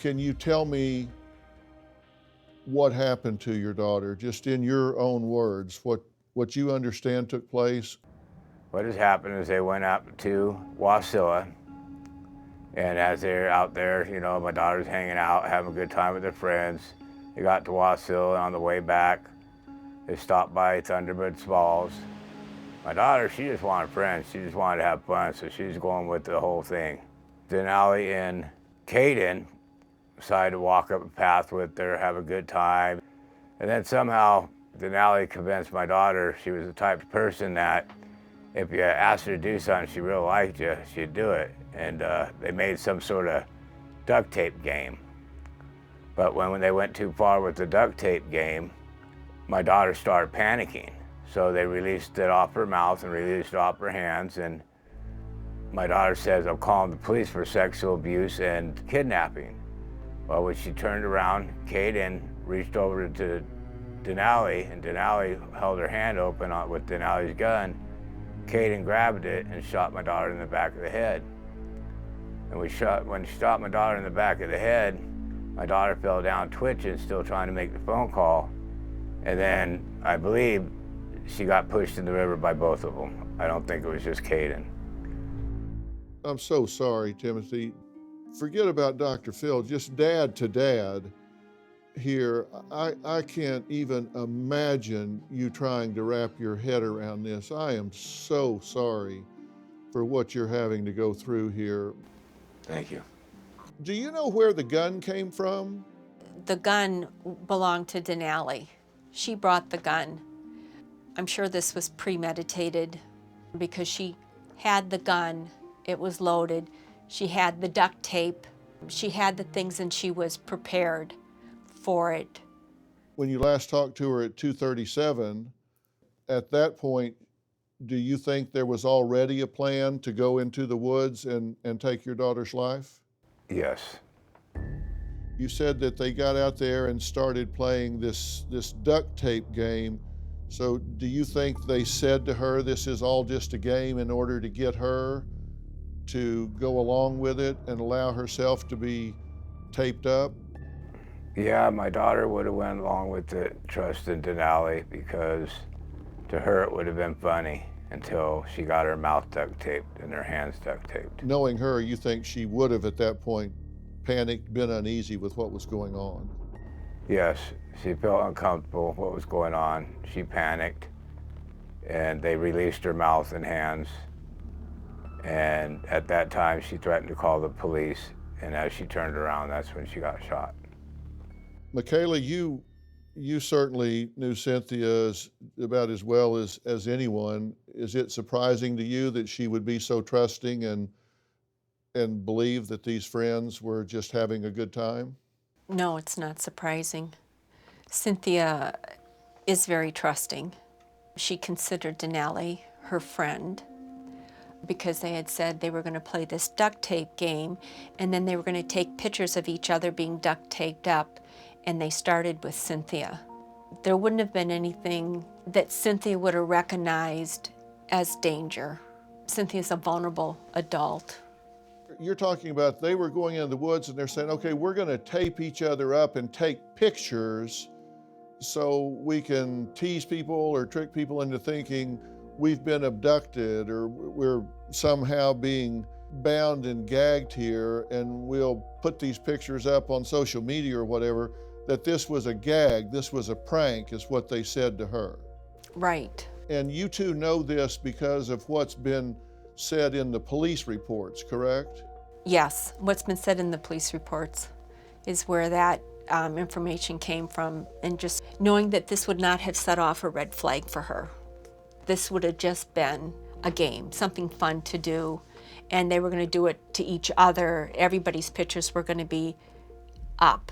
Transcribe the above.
Can you tell me what happened to your daughter, just in your own words, what you understand took place? What has happened is they went up to Wasilla, and as they're out there, you know, my daughter's hanging out, having a good time with their friends. They got to Wasilla, and on the way back, they stopped by Thunderbird Falls. My daughter, she just wanted friends. She just wanted to have fun, so she's going with the whole thing. Denali and Caden decided to walk up a path with her, have a good time. And then somehow Denali convinced my daughter she was the type of person that if you asked her to do something she really liked you, she'd do it. And they made some sort of duct tape game. But when they went too far with the duct tape game, my daughter started panicking. So they released it off her mouth and released it off her hands. And my daughter says, "I'm calling the police for sexual abuse and kidnapping." Well, when she turned around, Caden reached over to Denali, and Denali held her hand open with Denali's gun. Caden grabbed it and shot my daughter in the back of the head. And when she shot my daughter in the back of the head, my daughter fell down twitching, still trying to make the phone call. And then I believe she got pushed in the river by both of them. I don't think it was just Caden. I'm so sorry, Timothy. Forget about Dr. Phil, just dad to dad here. I can't even imagine you trying to wrap your head around this. I am so sorry for what you're having to go through here. Thank you. Do you know where the gun came from? The gun belonged to Denali. She brought the gun. I'm sure this was premeditated because she had the gun, it was loaded, she had the duct tape, she had the things, and she was prepared for it. When you last talked to her at 2:37, at that point, do you think there was already a plan to go into the woods and take your daughter's life? Yes. You said that they got out there and started playing this duct tape game. So do you think they said to her, this is all just a game in order to get her to go along with it and allow herself to be taped up? Yeah, my daughter would have went along with it, trusting Denali, because to her it would have been funny until she got her mouth duct taped and her hands duct taped. Knowing her, you think she would have at that point panicked, been uneasy with what was going on? Yes, she felt uncomfortable with what was going on. She panicked, and they released her mouth and hands. And at that time, she threatened to call the police, and as she turned around, that's when she got shot. Michaela, you certainly knew Cynthia about as well as anyone. Is it surprising to you that she would be so trusting and believe that these friends were just having a good time? No, it's not surprising. Cynthia is very trusting. She considered Denali her friend because they had said they were going to play this duct tape game, and then they were going to take pictures of each other being duct taped up, and they started with Cynthia. There wouldn't have been anything that Cynthia would have recognized as danger. Cynthia's a vulnerable adult. You're talking about they were going into the woods and they're saying, okay, we're going to tape each other up and take pictures so we can tease people or trick people into thinking we've been abducted or we're somehow being bound and gagged here, and we'll put these pictures up on social media or whatever, that this was a gag, this was a prank, is what they said to her. Right. And you two know this because of what's been said in the police reports, correct? Yes, what's been said in the police reports is where that information came from, and just knowing that this would not have set off a red flag for her. This would have just been a game, something fun to do, and they were going to do it to each other. Everybody's pictures were going to be up.